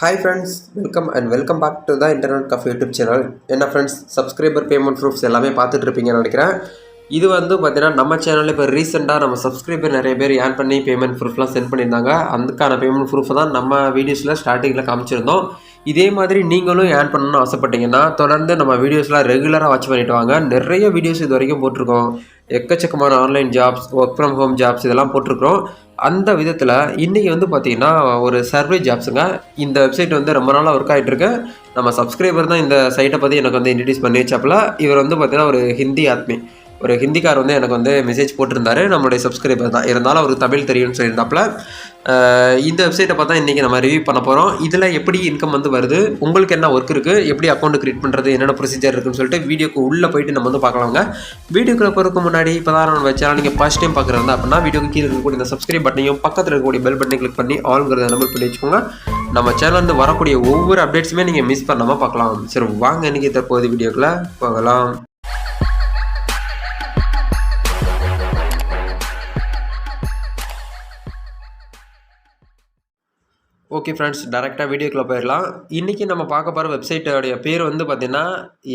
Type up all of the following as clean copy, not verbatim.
Hi friends, welcome back to the Internet Cafe YouTube channel. என்ன friends subscriber payment proofs எல்லாமே பார்த்துட்டு இருப்பீங்கன்னு நினைக்கிறேன். இது வந்து பார்த்தீங்கன்னா நம்ம சேனலில் இப்போ ரீசெண்டாக நம்ம சப்ஸ்கிரைபர் நிறைய பேர் ஏர்ன் பண்ணி பேமெண்ட் ப்ரூஃப்லாம் சென்ட் பண்ணியிருந்தாங்க. அதுக்கான பேமெண்ட் ப்ரூஃப் தான் நம்ம வீடியோஸில் ஸ்டார்டிங்கில் காமிச்சிருந்தோம். இதே மாதிரி நீங்களும் ஏர்ன் பண்ணணும்னு ஆசைப்பட்டீங்கன்னா தொடர்ந்து நம்ம வீடியோஸ்லாம் ரெகுலராக வாட்ச் பண்ணிட்டு வாங்க. நிறைய வீடியோஸ் இது வரைக்கும் போட்டிருக்கோம். எக்கச்சக்கமான online jobs, work from home jobs இதெல்லாம் போட்டிருக்கிறோம். அந்த விதத்தில் இன்றைக்கி வந்து பார்த்திங்கன்னா ஒரு சர்வே ஜாப்ஸுங்க. இந்த வெப்சைட் வந்து ரொம்ப நாளாக ஒர்க் ஆகிட்டுருக்கு. நம்ம சப்ஸ்கிரைபர் தான் இந்த சைட்டை பற்றி எனக்கு வந்து இன்ட்ரடியூஸ் பண்ணி வச்சாப்புல. இவர் வந்து பார்த்திங்கன்னா ஒரு ஹிந்தி ஆத்மி, ஒரு ஹிந்திக்கார் வந்து எனக்கு வந்து மெசேஜ் போட்டிருந்தாரு. நம்மளுடைய சப்ஸ்கிரைபர் தான், இருந்தாலும் அவருக்கு தமிழ் தெரியும்னு சொல்லியிருந்தாப்புல. இந்த வெப்சைட்டை பார்த்தா இன்றைக்கி நம்ம ரிவ்யூ பண்ண போகிறோம். இதில் எப்படி இன்கம் வந்து வருது, உங்களுக்கு என்ன ஒர்க் இருக்குது, எப்படி அக்கௌண்ட் க்ரியேட் பண்ணுறது, என்னென்ன ப்ரொசீஜர் இருக்குன்னு சொல்லிட்டு வீடியோக்கு உள்ளே போயிட்டு நம்ம வந்து பார்க்கலாங்க. வீடியோக்குள்ளே போகிறதுக்கு முன்னாடி இப்போ தான் நம்ம சேனல் நீங்கள் ஃபஸ்ட் டைம் பார்க்குறதா அப்படின்னா வீடியோக்கு கீழே இருக்கக்கூடிய இந்த சப்ஸ்கிரைப் பட்டனையும் பக்கத்தில் இருக்கக்கூடிய பெல் பட்டனை கிளிக் பண்ணி ஆல்ங்கிறத நம்பர் பண்ணி வச்சுக்கோங்க. நம்ம சேனல் வந்து வரக்கூடிய ஒவ்வொரு அப்டேட்ஸுமே நீங்கள் மிஸ் பண்ணாமல் பார்க்கலாம். சரி வாங்க இன்றைக்கி தற்போது வீடியோக்குள்ளே போகலாம். ஓகே ஃப்ரெண்ட்ஸ், டேரெக்டாக வீடியோக்குள்ளே போயிடலாம். இன்றைக்கி நம்ம பார்க்க போகிற வெப்சைட்டோடைய பேர் வந்து பார்த்திங்கன்னா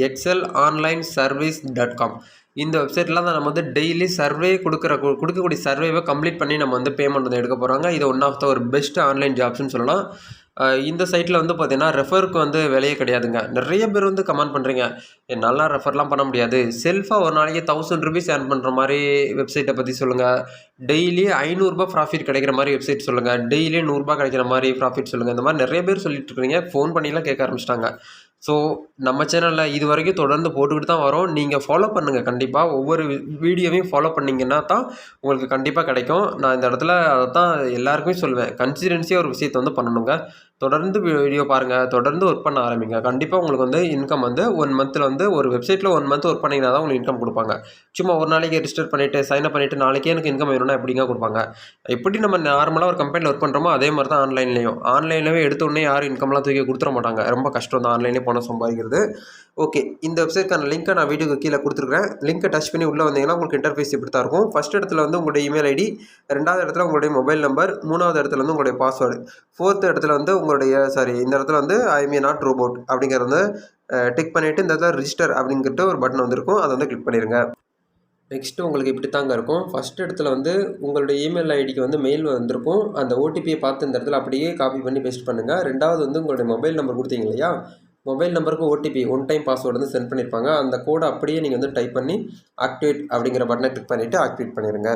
excelonlineservice.com. இந்த வெப்சைட்டில் தான் நம்ம வந்து டெய்லி சர்வே கொடுக்கக்கூடிய சர்வேவை கம்ப்ளீட் பண்ணி நம்ம வந்து பேமெண்ட் வந்து எடுக்க போகிறாங்க. இது ஒன் ஆஃப் த ஒரு பெஸ்ட் ஆன்லைன் ஜாப்ஸ்னு சொல்லலாம். இந்த சைட்டில் வந்து பார்த்திங்கன்னா ரெஃபருக்கு வந்து விலையே கிடையாதுங்க. நிறைய பேர் வந்து கமெண்ட் பண்ணுறீங்க, என்னால் ரெஃபர்லாம் பண்ண முடியாது, செல்ஃபாக ஒரு நாளைக்கு 1000 ருபீஸ் ஏர்ன் பண்ணுற மாதிரி வெப்சைட்டை பற்றி சொல்லுங்கள், டெய்லி 500 ப்ராஃபிட் கிடைக்கிற மாதிரி வெப்சைட் சொல்லுங்கள், டெய்லி 100 கிடைக்கிற மாதிரி ப்ராஃபிட் சொல்லுங்கள். இந்த மாதிரி நிறைய பேர் சொல்லிட்டு இருக்கிறீங்க. ஃபோன் பண்ணிலாம் கேட்க ஆரம்பிச்சிட்டாங்க. ஸோ நம்ம சேனலில் இது வரைக்கும் தொடர்ந்து போட்டுக்கிட்டு தான் வரோம். நீங்கள் ஃபாலோ பண்ணுங்கள். கண்டிப்பாக ஒவ்வொரு வீடியோவையும் ஃபாலோ பண்ணிங்கன்னா தான் உங்களுக்கு கண்டிப்பாக கிடைக்கும். நான் இந்த இடத்துல அதை தான் எல்லாருக்குமே சொல்லுவேன், கன்சிஸ்டன்சியாக ஒரு விஷயத்தை வந்து பண்ணணுங்க. தொடர்ந்து வீடியோ பாருங்கள், தொடர்ந்து ஒர்க் பண்ண ஆரம்பிங்க. கண்டிப்பாக உங்களுக்கு வந்து இன்கம் வந்து 1 மந்தில் வந்து ஒரு வெப்சைட்டில் 1 மந்த் ஒர்க் பண்ணிங்கன்னா தான் உங்களுக்கு இன்கம் கொடுப்பாங்க. சும்மா ஒரு நாளைக்கு ரிஜிஸ்டர் பண்ணிவிட்டு சைன் அப் பண்ணிவிட்டு நாளைக்கே எனக்கு இன்கம் வேணும்னா எப்படிங்க கொடுப்பாங்க? எப்படி நம்ம நார்மலாக ஒரு கம்பெனியில் ஒர்க் பண்ணுறோமோ அதே மாதிரி தான் ஆன்லைன்லேயே எடுத்த உடனே யாரும் இன்கம்லாம் தூக்கி கொடுத்துட மாட்டாங்க. ரொம்ப கஷ்டம் தான் ஆன்லைன்லேயே பணம் சம்பாதிக்கிறது. ஓகே, இந்த வெப்சைட்க்கான லிங்க்கை நான் வீடியோக்கு கீழே கொடுத்துருக்கேன். லிங்க்கை டச் பண்ணி உள்ளே வந்தீங்கன்னா உங்களுக்கு இன்டர்ஃபேஸ் இப்படி தான் இருக்கும். ஃபஸ்ட் இடத்துல வந்து உங்களுடைய இமெயில் ஐடி, 2வது இடத்துல உங்களுடைய மொபைல் நம்பர், 3வது இடத்துல வந்து உங்களுடைய பாஸ்வேர்டு, 4th இடத்துல வந்து இந்த இடத்துல வந்து ஐ மீ நாட் ரோபோட் அப்படிங்கிறத வந்து டிக் பண்ணிவிட்டு இந்த இடத்துல ரிஜிஸ்டர் அப்படிங்கிட்டு ஒரு பட்டன் வந்துருக்கும். அதை வந்து கிளிக் பண்ணிடுங்க. நெக்ஸ்ட்டு உங்களுக்கு இப்படி தாங்க இருக்கும். ஃபஸ்ட் இடத்துல வந்து உங்களுடைய இமெயில் ஐடிக்கு வந்து மெயில் வந்திருக்கும். அந்த ஓடிபியை பார்த்து இந்த இடத்துல அப்படியே காப்பி பண்ணி பேஸ்ட் பண்ணுங்கள். 2வது வந்து உங்களுடைய மொபைல் நம்பர் கொடுத்தீங்க இல்லையா, மொபைல் நம்பருக்கு ஓடிபி ஒன் டைம் பாஸ்வேர்டு வந்து சென்ட் பண்ணியிருப்பாங்க. அந்த கோடை அப்படியே நீங்கள் வந்து டைப் பண்ணி ஆக்டிவேட் அப்படிங்கிற பட்டனை கிளிக் பண்ணிவிட்டு ஆக்டிவேட் பண்ணிடுங்க.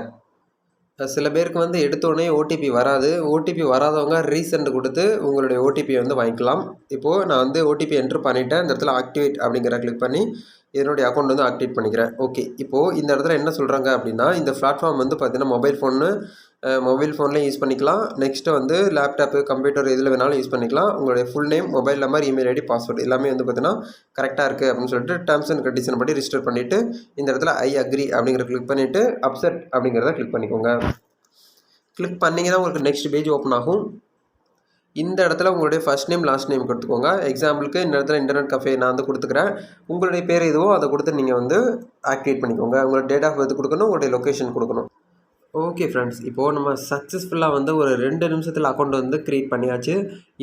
சில பேருக்கு வந்து எடுத்தோடனே ஓடிபி வராது. ஓடிபி வராதவங்க ரீசெண்ட் கொடுத்து உங்களுடைய ஓடிபியை வந்து வாங்கிக்கலாம். இப்போது நான் வந்து ஓடிபி என்ட்ரு பண்ணிவிட்டேன். இந்த இடத்துல ஆக்டிவேட் அப்படிங்கிற கிளிக் பண்ணி என்னுடைய அக்கௌண்ட் வந்து ஆக்டிவேட் பண்ணிக்கிறேன். ஓகே, இப்போது இந்த இடத்துல என்ன சொல்கிறாங்க அப்படின்னா, இந்த பிளாட்ஃபார்ம் வந்து பார்த்திங்கன்னா மொபைல் ஃபோன்லேயும் யூஸ் பண்ணிக்கலாம். நெக்ஸ்ட்டு வந்து லேப்டாப்பு, கம்ப்யூட்டர் எதில் வேணாலும் யூஸ் பண்ணிக்கலாம். உங்களுடைய full name, mobile number, email ID, password எல்லாமே வந்து பார்த்திங்கன்னா கரெக்டாக இருக்குது அப்படின்னு சொல்லிட்டு டேர்ம்ஸ் அண்ட் கண்டிஷன் படி ரிஜிஸ்டர் பண்ணிவிட்டு இந்த இடத்துல ஐ அக்ரி அப்படிங்கிற கிளிக் பண்ணிவிட்டு அப்செட் அப்படிங்கிறத கிளிக் பண்ணிக்கோங்க. கிளிக் பண்ணிங்கன்னா உங்களுக்கு நெக்ஸ்ட் பேஜ் ஓப்பன் ஆகும். இந்த இடத்துல உங்களுடைய ஃபர்ஸ்ட் நேம் லாஸ்ட் நேம் கொடுத்துக்கோங்க. எக்ஸாம்பிளுக்கு இந்த இடத்துல இன்டர்நெட் கஃபே நான் வந்து கொடுத்துக்கிறேன். உங்களுடைய பேர் எதுவோ அதை கொடுத்து நீங்கள் வந்து ஆக்டிவேட் பண்ணிக்கோங்க. உங்களோட டேட் ஆஃப் பர்த் கொடுக்கணும், உங்களுடைய லொக்கேஷன் கொடுக்கணும். ஓகே ஃப்ரெண்ட்ஸ், இப்போது நம்ம சக்ஸஸ்ஃபுல்லாக வந்து ஒரு 2 நிமிஷத்தில் அக்கௌண்ட் வந்து க்ரியேட் பண்ணியாச்சு.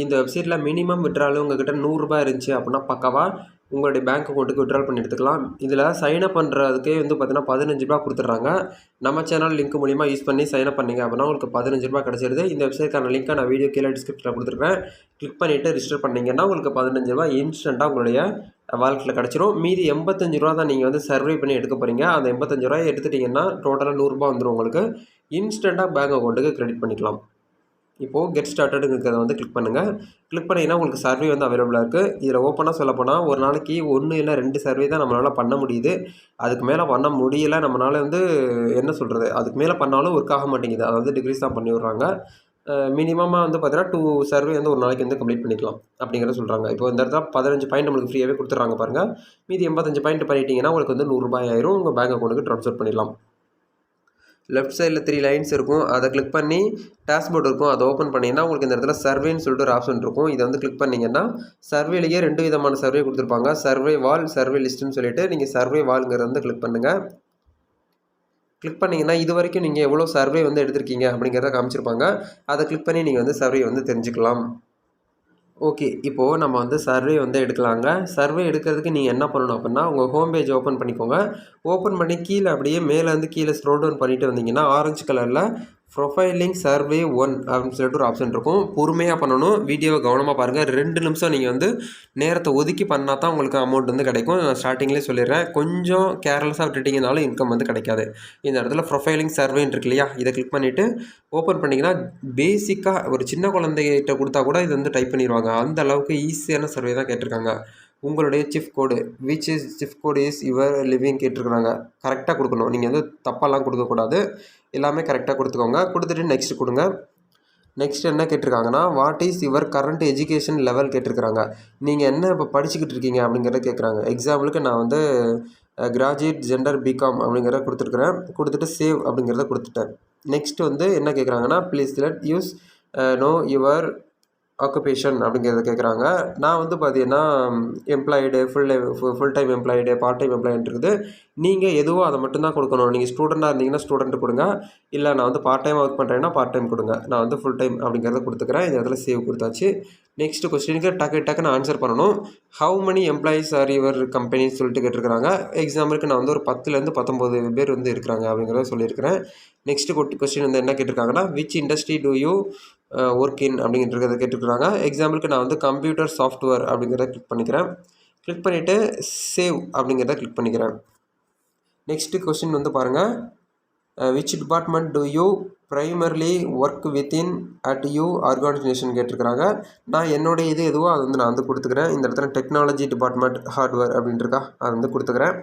இந்த வெப்சைட்டில் மினிமம் விட்ரால் உங்கள்கிட்ட 100 ரூபாய் இருந்துச்சு அப்படின்னா பக்காவாக உங்களுடைய பேங்க் அக்கௌண்ட்டுக்கு விட்ரால் பண்ணி எடுத்துக்கலாம். இதில் சைன்அப் பண்ணுறதுக்கே வந்து பார்த்தீங்கன்னா 15 ரூபா கொடுத்துட்றாங்க. நம்ம சேனல் லிங்க் மூலிமா யூஸ் பண்ணி சைன்அப் பண்ணிங்க அப்படின்னா உங்களுக்கு 15 ரூபா கிடச்சிருது. இந்த வெப்சைட்க்கான லிங்க்கை நான் வீடியோ கீழே டிஸ்கிரிப்ஷனில் கொடுத்துருக்கேன். கிளிக் பண்ணிவிட்டு ரிஜிஸ்டர் பண்ணிங்கன்னா உங்களுக்கு 15 ரூபா இன்ஸ்டண்ட்டாக உங்களுடைய வாலெட்டில் கிடச்சிரும். மீதி 85 ரூபா தான் நீங்கள் வந்து சர்வே பண்ணி எடுக்க போகிறீங்க. அந்த 85 ரூபாய் எடுத்துட்டிங்கன்னா டோட்டலாக 100 ரூபா வந்துடும். உங்களுக்கு இன்ஸ்டண்ட்டாக பேங்க் அக்கௌண்ட்டுக்கு கிரெடிட் பண்ணிக்கலாம். இப்போது கெட் ஸ்டார்டடுங்கிறத வந்து கிளிக் பண்ணுங்கள். கிளிக் பண்ணிங்கன்னா உங்களுக்கு சர்வே வந்து அவைலபிளாக இருக்குது. இதில் ஓப்பனாக சொல்லப்போனால் ஒரு நாளைக்கு 1 இல்லை 2 சர்வே தான் நம்மளால் பண்ண முடியுது. அதுக்கு மேலே பண்ண முடியலை. நம்மளால் வந்து என்ன சொல்கிறது, அதுக்கு மேலே பண்ணாலும் ஒர்க் ஆக மாட்டேங்குது. அதை வந்து டிக்ரீஸ் தான் பண்ணி விட்றாங்க. மினிமமாக வந்து பார்த்தீங்கன்னா 2 சர்வே வந்து ஒரு நாளைக்கு வந்து கம்ப்ளீட் பண்ணிக்கலாம் அப்படிங்கிறத சொல்கிறாங்க. இப்போ இந்த இடத்துல 15 பாயிண்ட் நம்மளுக்கு ஃப்ரீயாகவே கொடுத்துட்றாங்க பாருங்கள். மீதி 85 பாயிண்ட் பண்ணிட்டீங்கன்னா உங்களுக்கு வந்து 100 ரூபாய் ஆயிரும். உங்கள் பேங்க் அக்கௌண்ட்டுக்கு ட்ரான்ஸ்ஃபர் பண்ணிடலாம். லெஃப்ட் சைடில் 3 லைன்ஸ் இருக்கும். அதை கிளிக் பண்ணி டேஷ்போர்டு இருக்கும். அதை ஓப்பன் பண்ணிங்கன்னா உங்களுக்கு இந்த இடத்துல சர்வேன்னு சொல்லிட்டு ஒரு ஆப்ஷன் இருக்கும். இதை வந்து கிளிக் பண்ணிங்கன்னா சர்வேலேயே 2 விதமான சர்வே கொடுத்துருப்பாங்க. சர்வே வால், சர்வே லிஸ்ட்டுன்னு சொல்லிட்டு நீங்கள் சர்வே வால்ங்கிறத வந்து கிளிக் பண்ணுங்கள். கிளிக் பண்ணிங்கன்னா இது வரைக்கும் நீங்கள் எவ்வளோ சர்வே வந்து எடுத்திருக்கீங்க அப்படிங்கிறத காமிச்சிருப்பாங்க. அதை கிளிக் பண்ணி நீங்கள் வந்து சர்வே வந்து தெரிஞ்சுக்கலாம். ஓகே. இப்போது நம்ம வந்து சர்வே வந்து எடுக்கலாங்க. சர்வே எடுக்கிறதுக்கு நீங்கள் என்ன பண்ணணும் அப்புட்னா, உங்கள் ஹோம் பேஜ் ஓப்பன் பண்ணிக்கோங்க. ஓப்பன் பண்ணி கீழ அப்படியே மேலேருந்து கீழ ஸ்க்ரோல் டவுன் பண்ணிட்டு வந்தீங்கன்னா, ஆரஞ்சு கலர்ல ப்ரொஃபைலிங் சர்வே 1 அப்படின்னு சொல்லிட்டு ஒரு ஆப்ஷன் இருக்கும். பொறுமையா பண்ணணும். வீடியோவ கவனமா பாருங்க. 2 நிமிஷம் நீங்க வந்து நேரத்த ஒதுக்கி பண்ணா தான் உங்களுக்கு அமௌண்ட் வந்து கிடைக்கும். நான் ஸ்டார்ட்டிங்லேயே சொல்லிடுறேன். கொஞ்சம் கேர்லெஸ்ஸா விட்டுட்டீங்கனாலும் இன்கம் வந்து கிடைக்காது. இந்த இடத்துல ப்ரொஃபைலிங் சர்வேன்னு இருக்கு இல்லையா? இத கிளிக் பண்ணிட்டு ஓப்பன் பண்ணீங்கன்னா, பேசிக்கா ஒரு சின்ன குழந்தைகிட்ட குடுத்தா கூட இது வந்து டைப் பண்ணிருவாங்க. அந்த அளவுக்கு ஈஸியான சர்வே தான் கேட்டிருக்காங்க. உங்களுடைய zip code which is zip code is your living கேட்டிருக்காங்க. கரெக்ட்டா குடுக்கணும். நீங்க வந்து தப்பாலாம் குடுக்கக்கூடாது. எல்லாமே கரெக்டாக கொடுத்துக்கோங்க. கொடுத்துட்டு நெக்ஸ்ட் கொடுங்க. நெக்ஸ்ட் என்ன கேட்டிருக்காங்கன்னா, what is your current education level கேட்டிருக்கிறாங்க. நீங்கள் என்ன இப்போ படிச்சுக்கிட்டு இருக்கீங்க அப்படிங்கிறத கேட்குறாங்க. எக்ஸாம்பிளுக்கு நான் வந்து கிராஜுவேட் ஜெண்டர் பிகாம் அப்படிங்கிறத கொடுத்துருக்குறேன். கொடுத்துட்டு சேவ் அப்படிங்கிறத கொடுத்துட்டேன். நெக்ஸ்ட் வந்து என்ன கேட்குறாங்கன்னா, please let use no your occupation அப்படிங்கிறத கேட்குறாங்க. நான் வந்து பார்த்தீங்கன்னா employed full time employed part time employed இருக்குது. நீங்கள் எதுவோ அதை மட்டும் தான் கொடுக்கணும். நீங்கள் ஸ்டூடெண்ட்டாக இருந்தீங்கன்னா ஸ்டூடெண்ட் கொடுங்க. இல்லை நான் வந்து பார்ட் டைம் ஒர்க் பண்ணுறேன்னா பார்ட் டைம் கொடுங்க. நான் வந்து ஃபுல் டைம் அப்படிங்கிறத கொடுத்துக்கிறேன். இந்த இடத்துல சேவ் கொடுத்தாச்சு. நெக்ஸ்ட் கொஸ்டினுக்கு டக்குன்னு ஆன்சர் பண்ணணும். How many employees are your கம்பெனின்னு சொல்லிட்டு கேட்டிருக்கிறாங்க. எக்ஸாம்பிளுக்கு நான் வந்து ஒரு 10லேருந்து 19 பேர் வந்து இருக்கிறாங்க அப்படிங்கிறத சொல்லியிருக்கிறேன். நெக்ஸ்ட் கொஸ்டின் வந்து என்ன கேட்டிருக்காங்கன்னா, which industry do you work in அப்படிங்கிறத கேட்டுருக்குறாங்க. எக்ஸாம்பிளுக்கு நான் வந்து கம்ப்யூட்டர் சாஃப்ட்வேர் அப்படிங்கிறத கிளிக் பண்ணிக்கிறேன். கிளிக் பண்ணிவிட்டு சேவ் அப்படிங்கிறத கிளிக் பண்ணிக்கிறேன். நெக்ஸ்ட்டு கொஸ்டின் வந்து பாருங்கள், which department do you primarily work within at you organisation கேட்டிருக்கிறாங்க. நான் என்னுடைய இது எதுவோ அது வந்து நான் வந்து கொடுத்துக்கிறேன். இந்த இடத்துல டெக்னாலஜி டிபார்ட்மெண்ட் ஹார்ட்வேர் அப்படின்ட்டுருக்கா அது வந்து கொடுத்துக்கிறேன்.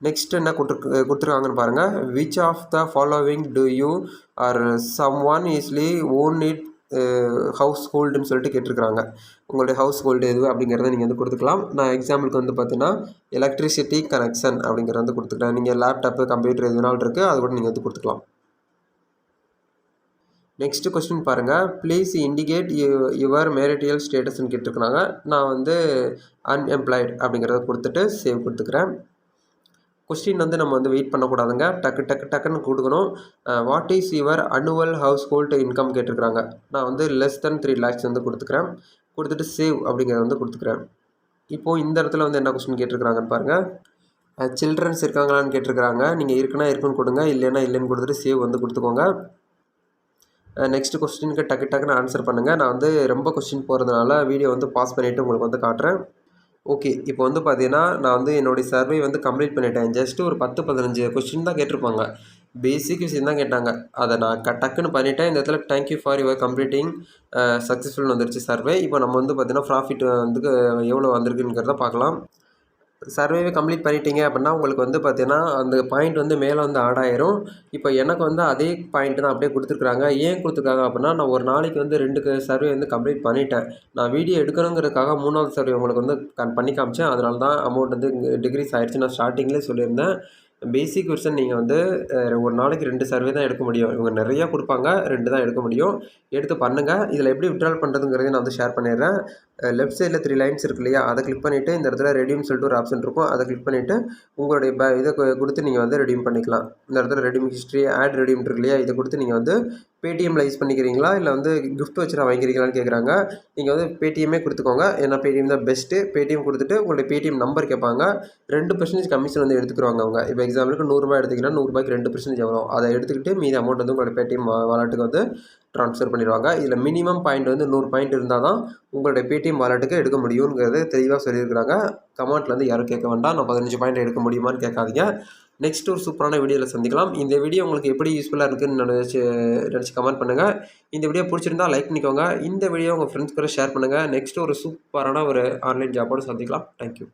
நெக்ஸ்ட் என்ன கொடுத்துருக்காங்கன்னு பாருங்கள், which of the following do you are some one easily own it house ஹோல்டுன்னு சொல்லிட்டு கேட்டிருக்கிறாங்க. உங்களுடைய ஹவுஸ் ஹோல்டு எது அப்படிங்கிறத நீங்கள் வந்து கொடுத்துக்கலாம். நான் எக்ஸாம்பிளுக்கு வந்து பார்த்தீங்கன்னா எலக்ட்ரிசிட்டி கனெக்ஷன் அப்படிங்கிறத வந்து கொடுத்துக்கிறேன். நீங்கள் லேப்டாப்பு கம்ப்யூட்டர் எதுனாலும் இருக்குது அது கூட நீங்கள் வந்து கொடுத்துக்கலாம். நெக்ஸ்ட்டு கொஸ்டின் பாருங்கள், ப்ளீஸ் இண்டிகேட் யுவர் மேரிட்டியல் ஸ்டேட்டஸ்ன்னு கேட்டிருக்கிறாங்க. நான் வந்து அன்எம்ப்ளாய்டு அப்படிங்கிறத கொடுத்துட்டு சேவ் கொடுத்துக்கிறேன். கொஸ்டின் வந்து நம்ம வந்து வெயிட் பண்ணக்கூடாதுங்க. டக்குன்னு கொடுக்கணும். What is your annual house hold income கேட்டிருக்கிறாங்க. நான் வந்து லெஸ் தென் 3 lakhs வந்து கொடுத்துக்கிறேன். கொடுத்துட்டு சேவ் அப்படிங்கிறத வந்து கொடுத்துக்கிறேன். இப்போது இந்த இடத்துல வந்து என்ன கொஸ்டின் கேட்டிருக்கிறாங்கன்னு பாருங்கள், சில்ட்ரன்ஸ் இருக்காங்களான்னு கேட்டிருக்கிறாங்க. நீங்கள் இருக்குன்னா இருக்குன்னு கொடுங்க, இல்லைன்னா இல்லைன்னு கொடுத்துட்டு சேவ் வந்து கொடுத்துக்கோங்க. நெக்ஸ்ட் கொஸ்டினுக்கு டக்குன்னு ஆன்சர் பண்ணுங்கள். நான் வந்து ரொம்ப கொஸ்டின் போகிறதுனால வீடியோ வந்து பாஸ் பண்ணிவிட்டு உங்களுக்கு வந்து காட்டுறேன். ஓகே. இப்போ வந்து பார்த்தீங்கன்னா, நான் வந்து என்னுடைய சர்வே வந்து கம்ப்ளீட் பண்ணிட்டேன். ஜஸ்ட்டு ஒரு 10, 15 கொஸ்டின் தான் கேட்டிருப்பாங்க. பேசிக் விஷயம் தான் கேட்டாங்க. அதை நான் டக்குன்னு பண்ணிட்டேன். இந்த இடத்துல thank you for your completing சக்ஸஸ்ஃபுல்னு வந்துருச்சு சர்வே. இப்போ நம்ம வந்து பார்த்தீங்கன்னா ப்ராஃபிட் வந்து எவ்வளோ வந்திருக்குங்கிறத பார்க்கலாம். சர்வேவே கம்ப்ளீட் பண்ணிட்டீங்க அப்படின்னா உங்களுக்கு வந்து பார்த்தீங்கன்னா அந்த பாயிண்ட் வந்து மேலே வந்து ஆட் ஆயிரும். இப்போ எனக்கு வந்து அதே பாயிண்ட் தான் அப்படியே கொடுத்துருக்குறாங்க. ஏன் கொடுத்துருக்காங்க அப்படின்னா, நான் ஒரு நாளைக்கு வந்து 2 சர்வே வந்து கம்ப்ளீட் பண்ணிட்டேன். நான் வீடியோ எடுக்கணுங்கிறதுக்காக 3வது சர்வே உங்களுக்கு வந்து பண்ணி காமிச்சேன். அதனால தான் அமௌண்ட் வந்து டிக்ரீஸ் ஆயிடுச்சு. நான் ஸ்டார்டிங்லேயே சொல்லியிருந்தேன். பேசிக் வெர்ஷன் நீங்கள் வந்து ஒரு நாளைக்கு 2 சர்வே தான் எடுக்க முடியும். இவங்க நிறையா கொடுப்பாங்க. 2 தான் எடுக்க முடியும். எடுத்து பண்ணுங்கள். இதில் எப்படி வித்ட்ரால் பண்ணுறதுங்கிறதையும் நான் வந்து ஷேர் பண்ணிடுறேன். லெஃப்ட் சைடில் 3 லைன்ஸ் இருக்கு இல்லையா, அதை கிளிக் பண்ணிவிட்டு இந்த இடத்துல ரெடீம்னு சொல்லிட்டு ஒரு ஆப்ஷன் இருக்கும். அதை கிளிக் பண்ணிவிட்டு உங்களுடைய இதை கொடுத்து நீங்கள் வந்து ரெடீம் பண்ணிக்கலாம். இந்த இடத்துல ரெடீம் ஹிஸ்ட்ரி ஆட் ரெடீம் இருக்கு இல்லையா, இதை கொடுத்து நீங்கள் வந்து பேடிஎம்மில் யூஸ் பண்ணிக்கிறீங்களா இல்லை வந்து கிஃப்ட் வச்சு வாங்கிக்கிறீங்களான்னு கேட்குறாங்க. நீங்கள் வந்து பேடிஎம்மே கொடுத்துக்கோங்க. ஏன்னா பேடிஎம் தான் பெஸ்ட்டு. பேடிஎம் கொடுத்துட்டு உங்களுடைய பேடிஎம் நம்பர் கேட்பாங்க. 2% கமிஷன் வந்து எடுத்துக்குவாங்க அவங்க. இப்போ எக்ஸாம்பிளுக்கு 100 ரூபாய் எடுத்திங்கன்னா 100 ரூபாய்க்கு 2% எவ்வளோ அதை எடுத்துக்கிட்டு மீதி அமௌண்ட் வந்து உங்களுடைய பேடிஎம் வாலெட்டுக்கு வந்து ட்ரான்ஸ்ஃபர் பண்ணிடுவாங்க. இதில் மினிமம் பாயிண்ட் வந்து 100 பாயிண்ட் இருந்தால் தான் உங்களுடைய பேடிஎம் வாலெட்டுக்கு எடுக்க முடியுங்கிறது தெளிவாக சொல்லியிருக்கிறாங்க. கமெண்ட்டில் வந்து யாரும் கேட்க வேண்டாம், நான் 15 பாயிண்ட் எடுக்க முடியுமான்னு கேட்காதீங்க. நெக்ஸ்ட் ஒரு சூப்பரான வீடியோவில் சந்திக்கலாம். இந்த வீடியோ உங்களுக்கு எப்படி யூஸ்ஃபுல்லாக இருக்குதுன்னு நினச்சி கமெண்ட் பண்ணுங்கள். இந்த வீடியோ பிடிச்சிருந்தால் லைக் பண்ணிக்கோங்க. இந்த வீடியோ உங்கள் ஃப்ரெண்ட்ஸ் கூட ஷேர் பண்ணுங்கள். நெக்ஸ்ட் ஒரு சூப்பரான ஒரு ஆன்லைன் ஜாப்போடு சந்திக்கலாம். தேங்க்யூ.